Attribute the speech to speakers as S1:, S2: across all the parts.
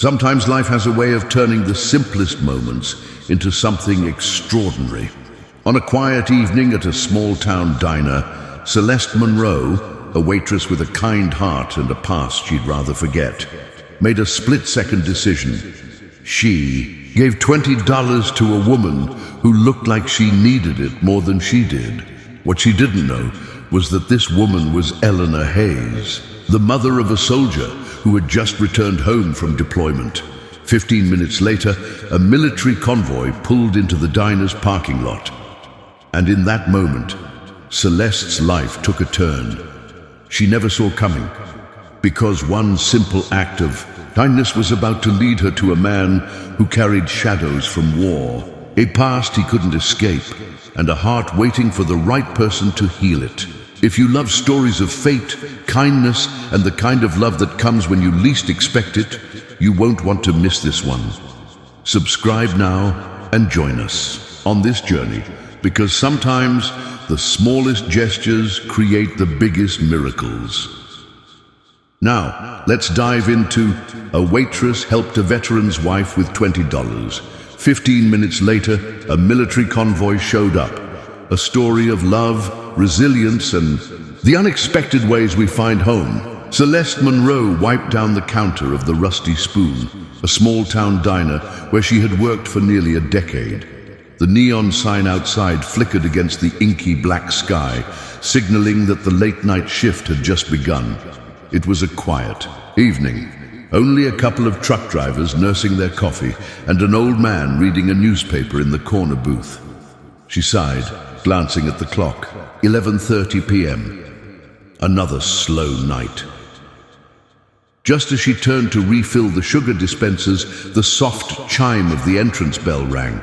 S1: Sometimes life has a way of turning the simplest moments into something extraordinary. On a quiet evening at a small-town diner, Celeste Monroe, a waitress with a kind heart and a past she'd rather forget, made a split-second decision. She gave $20 to a woman who looked like she needed it more than she did. What she didn't know was that this woman was Eleanor Hayes, the mother of a soldier who had just returned home from deployment. 15 minutes later, a military convoy pulled into the diner's parking lot. And in that moment, Celeste's life took a turn she never saw coming, because one simple act of kindness was about to lead her to a man who carried shadows from war, a past he couldn't escape, and a heart waiting for the right person to heal it. If you love stories of fate, kindness, and the kind of love that comes when you least expect it, you won't want to miss this one. Subscribe now and join us on this journey, because sometimes the smallest gestures create the biggest miracles. Now, let's dive into A Waitress Helped a Veteran's Wife with $20. 15 minutes later, a military convoy showed up. A story of love, resilience, and the unexpected ways we find home. Celeste Monroe wiped down the counter of the Rusty Spoon, a small-town diner where she had worked for nearly a decade. The neon sign outside flickered against the inky black sky, signaling that the late-night shift had just begun. It was a quiet evening. Only a couple of truck drivers nursing their coffee and an old man reading a newspaper in the corner booth. She sighed, glancing at the clock. 11:30 p.m. Another slow night. Just as she turned to refill the sugar dispensers, the soft chime of the entrance bell rang.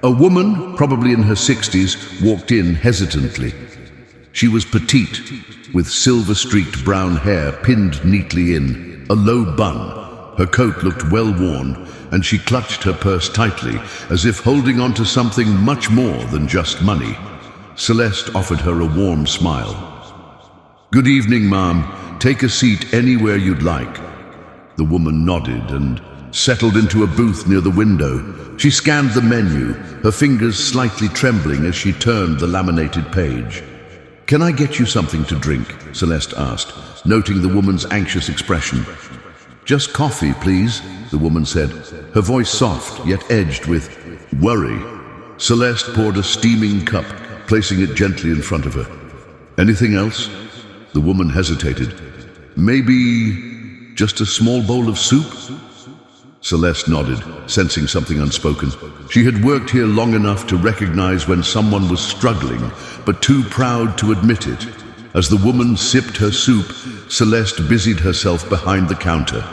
S1: A woman, probably in her 60s, walked in hesitantly. She was petite, with silver-streaked brown hair pinned neatly in a low bun. Her coat looked well-worn, and she clutched her purse tightly, as if holding on to something much more than just money. Celeste offered her a warm smile. "Good evening, ma'am. Take a seat anywhere you'd like." The woman nodded and settled into a booth near the window. She scanned the menu, her fingers slightly trembling as she turned the laminated page. "Can I get you something to drink?" Celeste asked, noting the woman's anxious expression. "Just coffee, please," the woman said, her voice soft yet edged with worry. Celeste poured a steaming cup, placing it gently in front of her. "Anything else?" The woman hesitated. "Maybe just a small bowl of soup?" Celeste nodded, sensing something unspoken. She had worked here long enough to recognize when someone was struggling, but too proud to admit it. As the woman sipped her soup, Celeste busied herself behind the counter,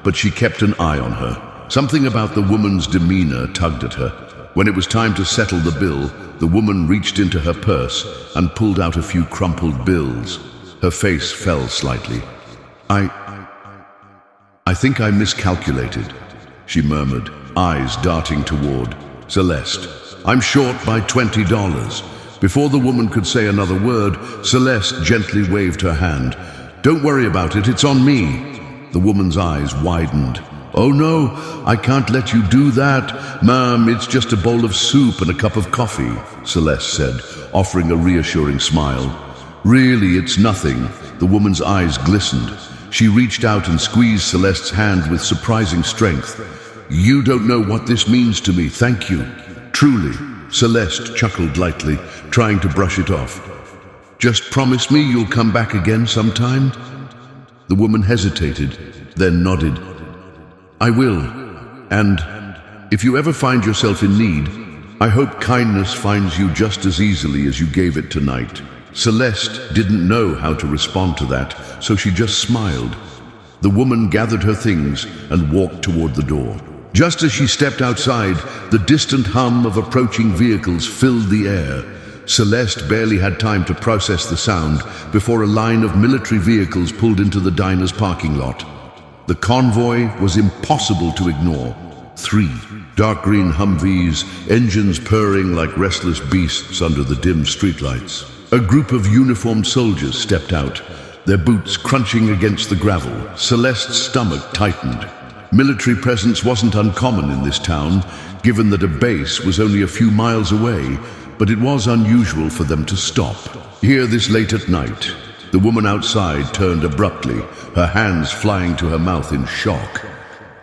S1: but she kept an eye on her. Something about the woman's demeanor tugged at her. When it was time to settle the bill, the woman reached into her purse and pulled out a few crumpled bills. Her face fell slightly. I think I miscalculated," she murmured, eyes darting toward Celeste. "I'm short by $20. Before the woman could say another word, Celeste gently waved her hand. "Don't worry about it, it's on me." The woman's eyes widened. "Oh no, I can't let you do that. Ma'am, it's just a bowl of soup and a cup of coffee," Celeste said, offering a reassuring smile. "Really, it's nothing." The woman's eyes glistened. She reached out and squeezed Celeste's hand with surprising strength. "You don't know what this means to me, thank you. Truly." Celeste chuckled lightly, trying to brush it off. "Just promise me you'll come back again sometime?" The woman hesitated, then nodded. "I will. And if you ever find yourself in need, I hope kindness finds you just as easily as you gave it tonight." Celeste didn't know how to respond to that, so she just smiled. The woman gathered her things and walked toward the door. Just as she stepped outside, the distant hum of approaching vehicles filled the air. Celeste barely had time to process the sound before a line of military vehicles pulled into the diner's parking lot. The convoy was impossible to ignore. 3 dark green Humvees, engines purring like restless beasts under the dim streetlights. A group of uniformed soldiers stepped out, their boots crunching against the gravel. Celeste's stomach tightened. Military presence wasn't uncommon in this town, given that a base was only a few miles away, but it was unusual for them to stop. Here this late at night, the woman outside turned abruptly, her hands flying to her mouth in shock.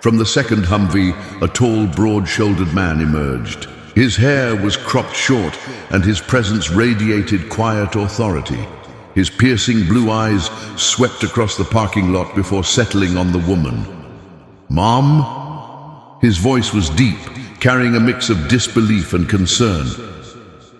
S1: From the second Humvee, a tall, broad-shouldered man emerged. His hair was cropped short, and his presence radiated quiet authority. His piercing blue eyes swept across the parking lot before settling on the woman. "Mom?" His voice was deep, carrying a mix of disbelief and concern.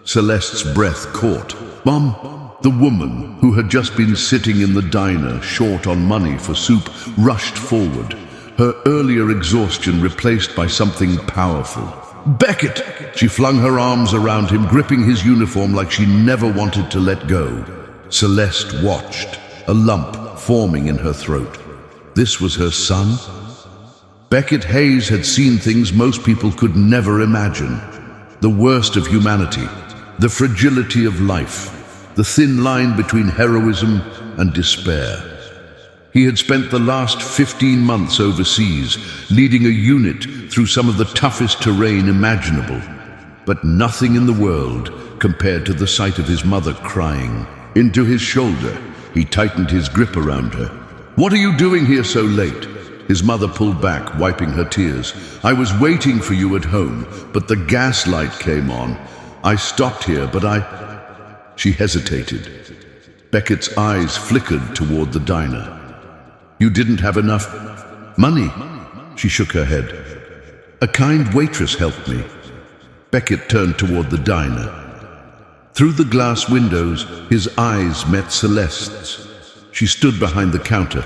S1: Celeste's breath caught. "Mom?" The woman, who had just been sitting in the diner, short on money for soup, rushed forward, her earlier exhaustion replaced by something powerful. "Beckett!" She flung her arms around him, gripping his uniform like she never wanted to let go. Celeste watched, a lump forming in her throat. This was her son? Beckett Hayes had seen things most people could never imagine. The worst of humanity, the fragility of life, the thin line between heroism and despair. He had spent the last 15 months overseas, leading a unit through some of the toughest terrain imaginable. But nothing in the world compared to the sight of his mother crying. Into his shoulder, he tightened his grip around her. "What are you doing here so late?" His mother pulled back, wiping her tears. "I was waiting for you at home, but the gas light came on. I stopped here, but She hesitated. Beckett's eyes flickered toward the diner. "You didn't have enough money?" She shook her head. "A kind waitress helped me." Beckett turned toward the diner. Through the glass windows, his eyes met Celeste's. She stood behind the counter,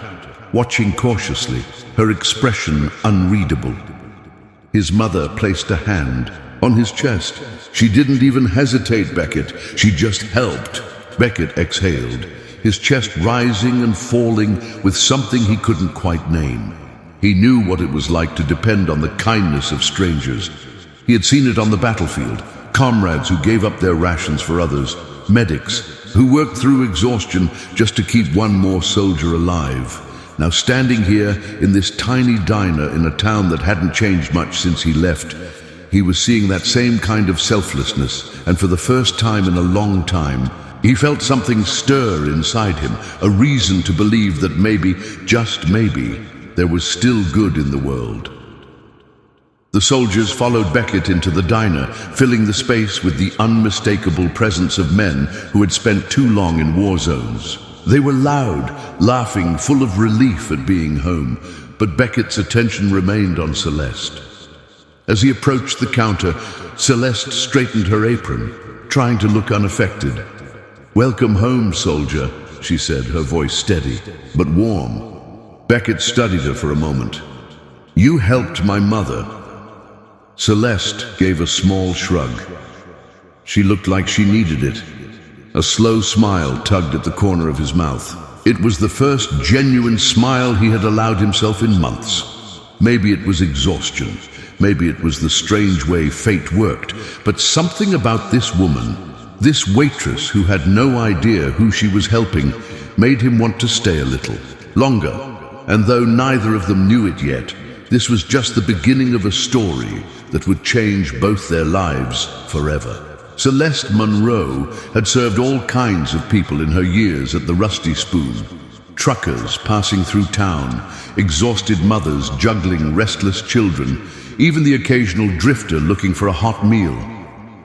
S1: watching cautiously, her expression unreadable. His mother placed a hand on his chest. She didn't even hesitate, Beckett. She just helped. Beckett exhaled, his chest rising and falling with something he couldn't quite name. He knew what it was like to depend on the kindness of strangers. He had seen it on the battlefield, comrades who gave up their rations for others, medics who worked through exhaustion just to keep one more soldier alive. Now standing here in this tiny diner in a town that hadn't changed much since he left, he was seeing that same kind of selflessness, and for the first time in a long time, he felt something stir inside him, a reason to believe that maybe, just maybe, there was still good in the world. The soldiers followed Beckett into the diner, filling the space with the unmistakable presence of men who had spent too long in war zones. They were loud, laughing, full of relief at being home, but Beckett's attention remained on Celeste. As he approached the counter, Celeste straightened her apron, trying to look unaffected. "Welcome home, soldier," she said, her voice steady, but warm. Beckett studied her for a moment. "You helped my mother." Celeste gave a small shrug. She looked like she needed it. A slow smile tugged at the corner of his mouth. It was the first genuine smile he had allowed himself in months. Maybe it was exhaustion. Maybe it was the strange way fate worked. But something about this woman, this waitress who had no idea who she was helping, made him want to stay a little longer. And though neither of them knew it yet, this was just the beginning of a story that would change both their lives forever. Celeste Monroe had served all kinds of people in her years at the Rusty Spoon. Truckers passing through town, exhausted mothers juggling restless children, even the occasional drifter looking for a hot meal.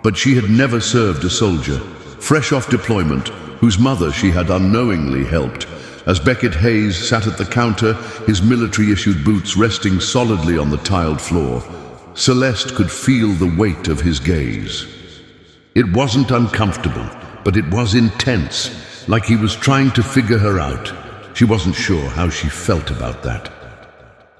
S1: But she had never served a soldier, fresh off deployment, whose mother she had unknowingly helped. As Beckett Hayes sat at the counter, his military-issued boots resting solidly on the tiled floor, Celeste could feel the weight of his gaze. It wasn't uncomfortable, but it was intense, like he was trying to figure her out. She wasn't sure how she felt about that.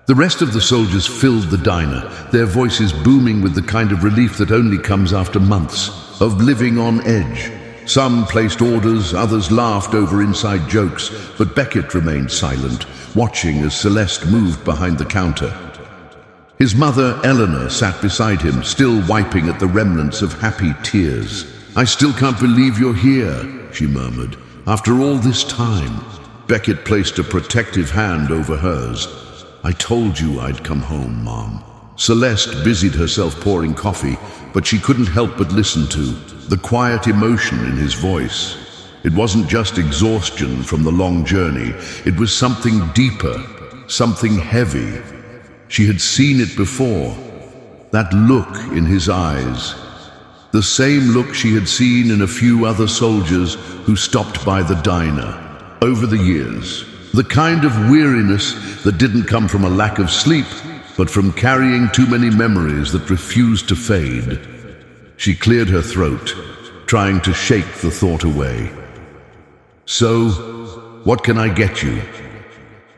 S1: The rest of the soldiers filled the diner, their voices booming with the kind of relief that only comes after months of living on edge. Some placed orders, others laughed over inside jokes, but Beckett remained silent, watching as Celeste moved behind the counter. His mother, Eleanor, sat beside him, still wiping at the remnants of happy tears. "I still can't believe you're here," she murmured. "After all this time." Beckett placed a protective hand over hers. I told you I'd come home, Mom. Celeste busied herself pouring coffee, but she couldn't help but listen to the quiet emotion in his voice. It wasn't just exhaustion from the long journey. It was something deeper, something heavy. She had seen it before. That look in his eyes. The same look she had seen in a few other soldiers who stopped by the diner over the years. The kind of weariness that didn't come from a lack of sleep, but from carrying too many memories that refused to fade. She cleared her throat, trying to shake the thought away. So, what can I get you?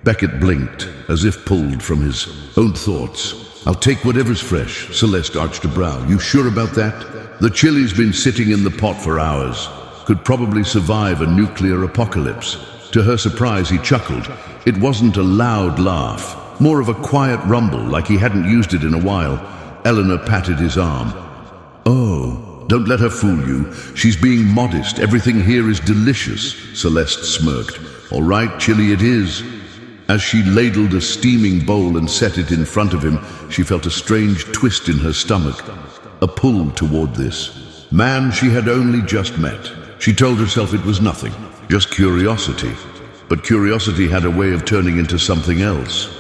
S1: Beckett blinked, as if pulled from his own thoughts. I'll take whatever's fresh. Celeste arched a brow. You sure about that? The chili's been sitting in the pot for hours. Could probably survive a nuclear apocalypse. To her surprise, he chuckled. It wasn't a loud laugh, more of a quiet rumble, like he hadn't used it in a while. Eleanor patted his arm. Oh, don't let her fool you. She's being modest. Everything here is delicious, Celeste smirked. All right, chili it is. As she ladled a steaming bowl and set it in front of him, she felt a strange twist in her stomach, a pull toward this man she had only just met. She told herself it was nothing, just curiosity. But curiosity had a way of turning into something else.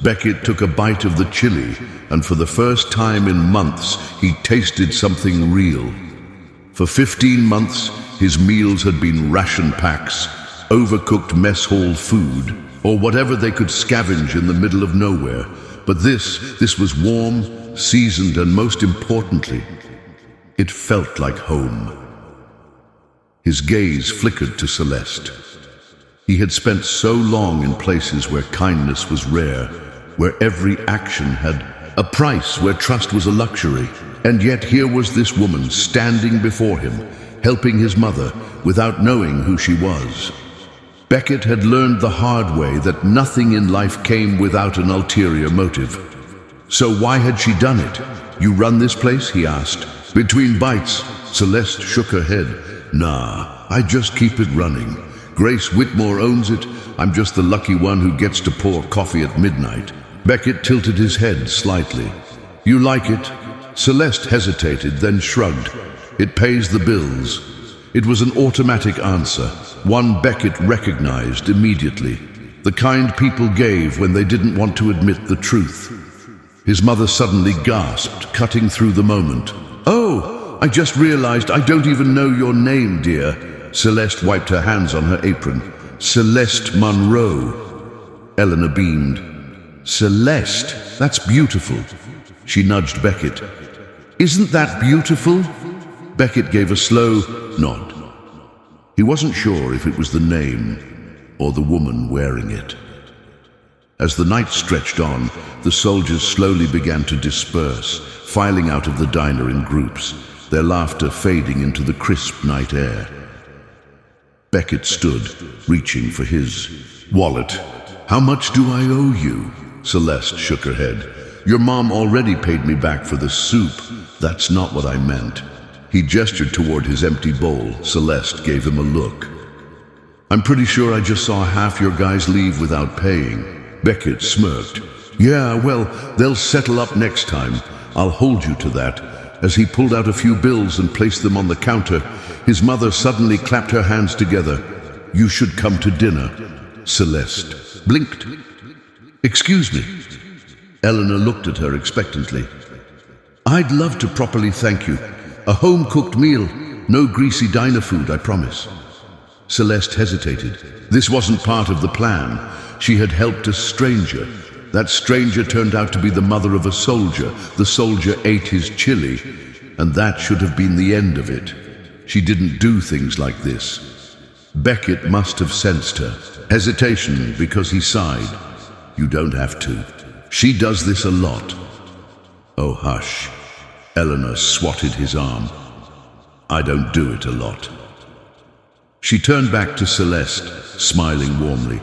S1: Beckett took a bite of the chili, and for the first time in months, he tasted something real. For 15 months, his meals had been ration packs, overcooked mess hall food, or whatever they could scavenge in the middle of nowhere. But this was warm, seasoned, and most importantly, it felt like home. His gaze flickered to Celeste. He had spent so long in places where kindness was rare, where every action had a price, where trust was a luxury. And yet here was this woman standing before him, helping his mother without knowing who she was. Beckett had learned the hard way that nothing in life came without an ulterior motive. So why had she done it? You run this place? He asked. Between bites, Celeste shook her head. Nah, I just keep it running. Grace Whitmore owns it. I'm just the lucky one who gets to pour coffee at midnight. Beckett tilted his head slightly. You like it? Celeste hesitated, then shrugged. It pays the bills. It was an automatic answer, one Beckett recognized immediately. The kind people gave when they didn't want to admit the truth. His mother suddenly gasped, cutting through the moment. Oh, I just realized I don't even know your name, dear. Celeste wiped her hands on her apron. Celeste Monroe. Eleanor beamed. Celeste, that's beautiful. She nudged Beckett. Isn't that beautiful? Beckett gave a slow nod. He wasn't sure if it was the name or the woman wearing it. As the night stretched on, the soldiers slowly began to disperse, filing out of the diner in groups, their laughter fading into the crisp night air. Beckett stood, reaching for his wallet. How much do I owe you? Celeste shook her head. Your mom already paid me back for the soup. That's not what I meant. He gestured toward his empty bowl. Celeste gave him a look. I'm pretty sure I just saw half your guys leave without paying. Beckett smirked. Yeah, well, they'll settle up next time. I'll hold you to that. As he pulled out a few bills and placed them on the counter, his mother suddenly clapped her hands together. You should come to dinner. Celeste blinked. Excuse me. Eleanor looked at her expectantly. I'd love to properly thank you. A home-cooked meal, no greasy diner food, I promise. Celeste hesitated. This wasn't part of the plan. She had helped a stranger. That stranger turned out to be the mother of a soldier. The soldier ate his chili, and that should have been the end of it. She didn't do things like this. Beckett must have sensed her hesitation because he sighed. You don't have to. She does this a lot. Oh, hush. Eleanor swatted his arm. I don't do it a lot. She turned back to Celeste, smiling warmly.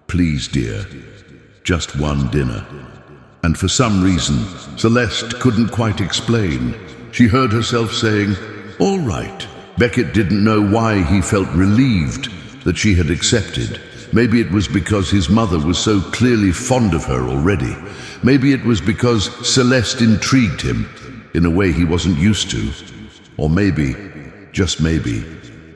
S1: Please, dear, just one dinner. And for some reason, Celeste couldn't quite explain. She heard herself saying, all right. Beckett didn't know why he felt relieved that she had accepted. Maybe it was because his mother was so clearly fond of her already. Maybe it was because Celeste intrigued him in a way he wasn't used to. Or maybe, just maybe,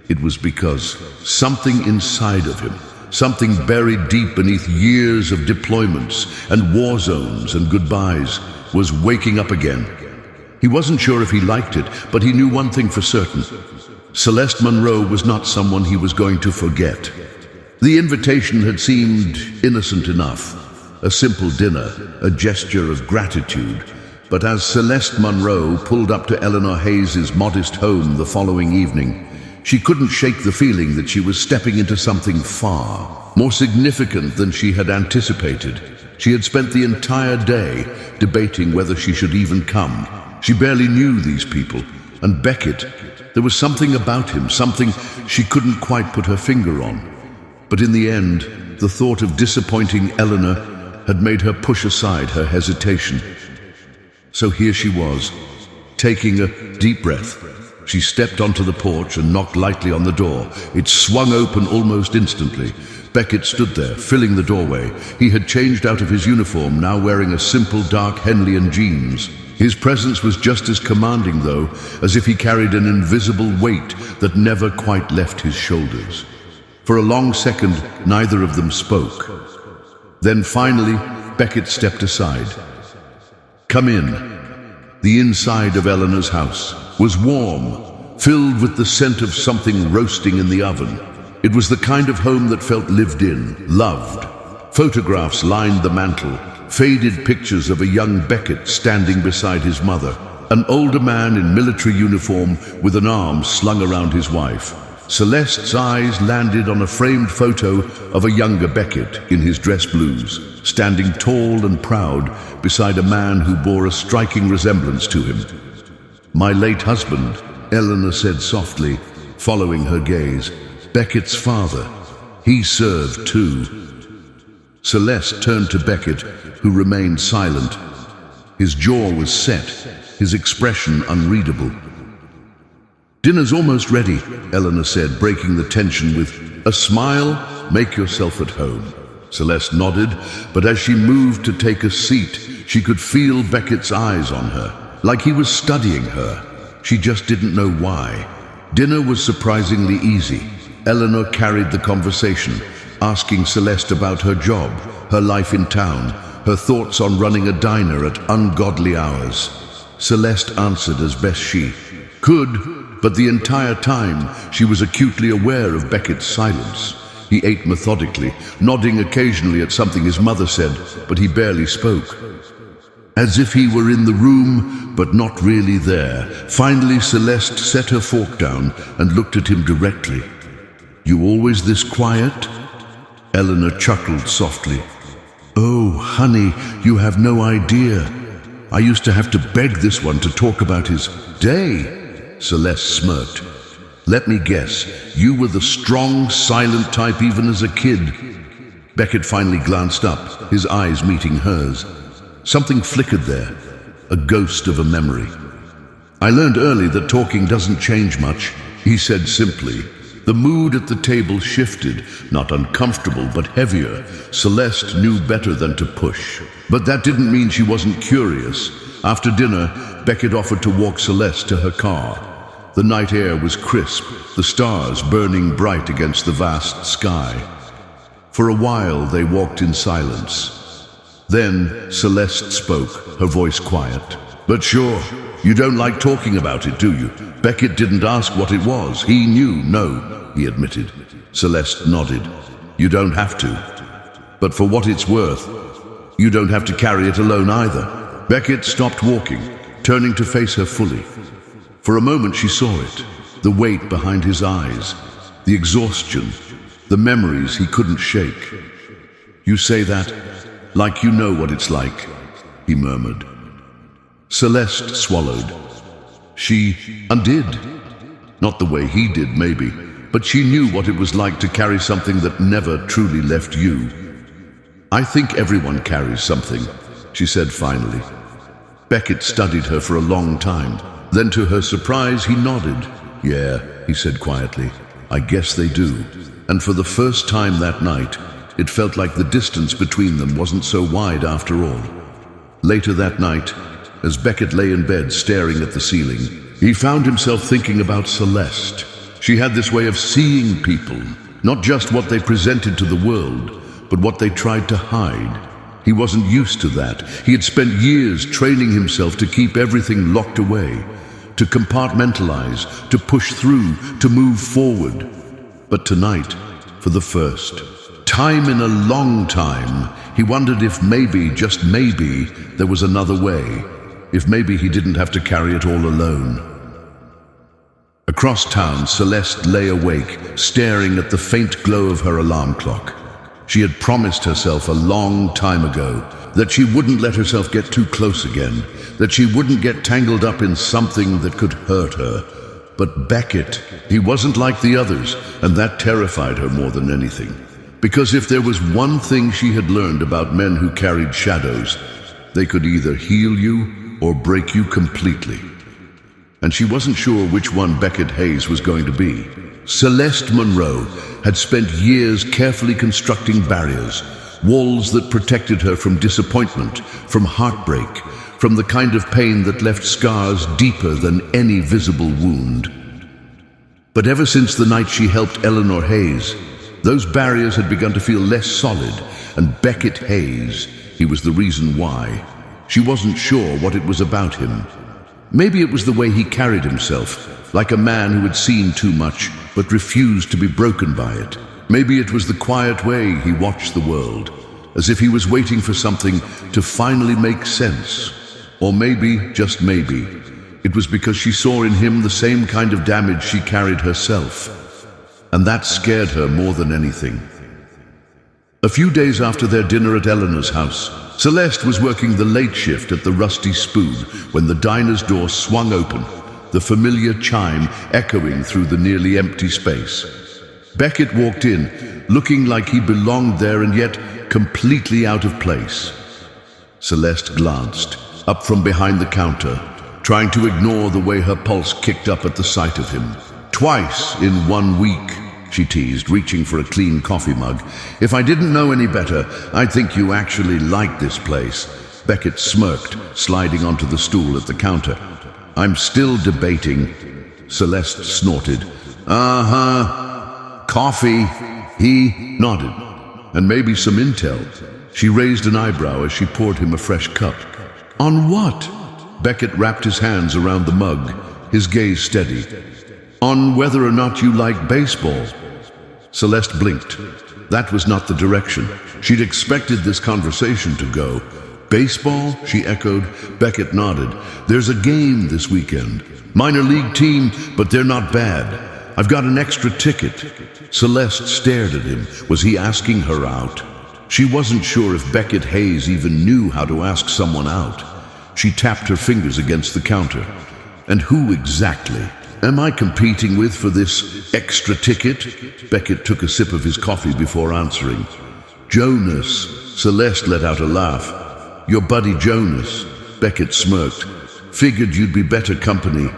S1: it was because something inside of him, something buried deep beneath years of deployments and war zones and goodbyes, was waking up again. He wasn't sure if he liked it, but he knew one thing for certain. Celeste Munro was not someone he was going to forget. The invitation had seemed innocent enough, a simple dinner, a gesture of gratitude. But as Celeste Munro pulled up to Eleanor Hayes's modest home the following evening, she couldn't shake the feeling that she was stepping into something far more significant than she had anticipated. She had spent the entire day debating whether she should even come. She barely knew these people, and Beckett, there was something about him, something she couldn't quite put her finger on. But in the end, the thought of disappointing Eleanor had made her push aside her hesitation. So here she was, taking a deep breath. She stepped onto the porch and knocked lightly on the door. It swung open almost instantly. Beckett stood there, filling the doorway. He had changed out of his uniform, now wearing a simple dark Henleyan jeans. His presence was just as commanding, though, as if he carried an invisible weight that never quite left his shoulders. For a long second, neither of them spoke. Then finally, Beckett stepped aside. "Come in." The inside of Eleanor's house was warm, filled with the scent of something roasting in the oven. It was the kind of home that felt lived in, loved. Photographs lined the mantel, faded pictures of a young Beckett standing beside his mother, an older man in military uniform with an arm slung around his wife. Celeste's eyes landed on a framed photo of a younger Beckett in his dress blues, standing tall and proud beside a man who bore a striking resemblance to him. "My late husband," Eleanor said softly, following her gaze. "Beckett's father. He served too." Celeste turned to Beckett, who remained silent. His jaw was set, his expression unreadable. "Dinner's almost ready," Eleanor said, breaking the tension with a smile. "Make yourself at home." Celeste nodded, but as she moved to take a seat, she could feel Beckett's eyes on her, like he was studying her. She just didn't know why. Dinner was surprisingly easy. Eleanor carried the conversation, asking Celeste about her job, her life in town, her thoughts on running a diner at ungodly hours. Celeste answered as best she could, but the entire time she was acutely aware of Beckett's silence. He ate methodically, nodding occasionally at something his mother said, but he barely spoke. As if he were in the room, but not really there. Finally, Celeste set her fork down and looked at him directly. "You always this quiet?" Eleanor chuckled softly. "Oh, honey, you have no idea. I used to have to beg this one to talk about his day." Celeste smirked. "Let me guess, you were the strong, silent type even as a kid." Beckett finally glanced up, his eyes meeting hers. Something flickered there, a ghost of a memory. "I learned early that talking doesn't change much," he said simply. The mood at the table shifted, not uncomfortable, but heavier. Celeste knew better than to push. But that didn't mean she wasn't curious. After dinner, Beckett offered to walk Celeste to her car. The night air was crisp, the stars burning bright against the vast sky. For a while, they walked in silence. Then Celeste spoke, her voice quiet. "But sure, you don't like talking about it, do you?" Beckett didn't ask what it was. He knew, no, he admitted. Celeste nodded. "You don't have to. But for what it's worth, you don't have to carry it alone either." Beckett stopped walking, turning to face her fully. For a moment she saw it, the weight behind his eyes, the exhaustion, the memories he couldn't shake. "You say that like you know what it's like," he murmured. Celeste swallowed. She undid. Not the way he did, maybe, but she knew what it was like to carry something that never truly left you. "I think everyone carries something," she said finally. Beckett studied her for a long time. Then to her surprise, he nodded. "Yeah," he said quietly, "I guess they do." And for the first time that night, It felt like the distance between them wasn't so wide after all. Later that night, as Beckett lay in bed staring at the ceiling, he found himself thinking about Celeste. She had this way of seeing people, not just what they presented to the world, but what they tried to hide. He wasn't used to that. He had spent years training himself to keep everything locked away, to compartmentalize, to push through, to move forward. But tonight, for the first time in a long time, he wondered if maybe, just maybe, there was another way. If maybe he didn't have to carry it all alone. Across town, Celeste lay awake, staring at the faint glow of her alarm clock. She had promised herself a long time ago that she wouldn't let herself get too close again, that she wouldn't get tangled up in something that could hurt her. But Beckett, he wasn't like the others, and that terrified her more than anything. Because if there was one thing she had learned about men who carried shadows, they could either heal you or break you completely. And she wasn't sure which one Beckett Hayes was going to be. Celeste Monroe had spent years carefully constructing barriers, walls that protected her from disappointment, from heartbreak, from the kind of pain that left scars deeper than any visible wound. But ever since the night she helped Eleanor Hayes, those barriers had begun to feel less solid, and Beckett Hayes, he was the reason why. She wasn't sure what it was about him. Maybe it was the way he carried himself, like a man who had seen too much but refused to be broken by it. Maybe it was the quiet way he watched the world, as if he was waiting for something to finally make sense. Or maybe, just maybe, it was because she saw in him the same kind of damage she carried herself. And that scared her more than anything. A few days after their dinner at Eleanor's house, Celeste was working the late shift at the Rusty Spoon when the diner's door swung open, the familiar chime echoing through the nearly empty space. Beckett walked in, looking like he belonged there and yet completely out of place. Celeste glanced up from behind the counter, trying to ignore the way her pulse kicked up at the sight of him. "Twice in 1 week," she teased, reaching for a clean coffee mug. "If I didn't know any better, I'd think you actually liked this place." Beckett smirked, sliding onto the stool at the counter. "I'm still debating," Celeste snorted. Coffee." He nodded. "And maybe some intel." She raised an eyebrow as she poured him a fresh cup. "On what?" Beckett wrapped his hands around the mug, his gaze steady. "On whether or not you like baseball." Celeste blinked. That was not the direction she'd expected this conversation to go. "Baseball?" she echoed. Beckett nodded. "There's a game this weekend. Minor league team, but they're not bad. I've got an extra ticket." Celeste stared at him. Was he asking her out? She wasn't sure if Beckett Hayes even knew how to ask someone out. She tapped her fingers against the counter. "And who exactly am I competing with for this extra ticket?" Beckett took a sip of his coffee before answering. "Jonas." Celeste let out a laugh. "Your buddy Jonas." Beckett smirked. "Figured you'd be better company."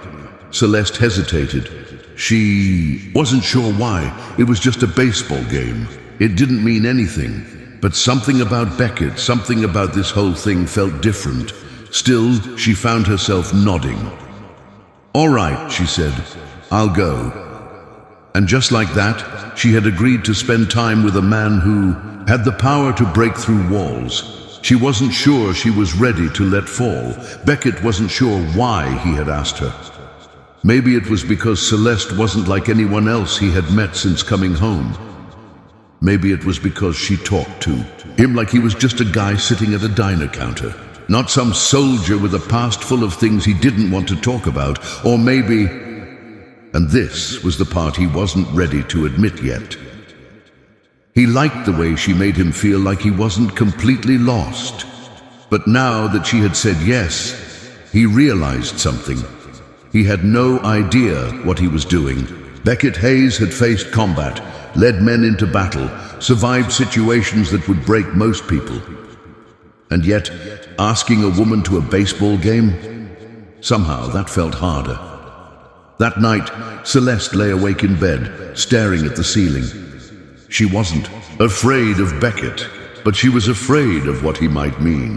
S1: Celeste hesitated. She wasn't sure why. It was just a baseball game. It didn't mean anything. But something about Beckett, something about this whole thing felt different. Still, she found herself nodding. "All right," she said. "I'll go." And just like that, she had agreed to spend time with a man who had the power to break through walls. She wasn't sure she was ready to let fall. Beckett wasn't sure why he had asked her. Maybe it was because Celeste wasn't like anyone else he had met since coming home. Maybe it was because she talked to him like he was just a guy sitting at a diner counter, not some soldier with a past full of things he didn't want to talk about. Or maybe, and this was the part he wasn't ready to admit yet, he liked the way she made him feel like he wasn't completely lost. But now that she had said yes, he realized something. He had no idea what he was doing. Beckett Hayes had faced combat, led men into battle, survived situations that would break most people. And yet, asking a woman to a baseball game? Somehow that felt harder. That night, Celeste lay awake in bed, staring at the ceiling. She wasn't afraid of Beckett, but she was afraid of what he might mean.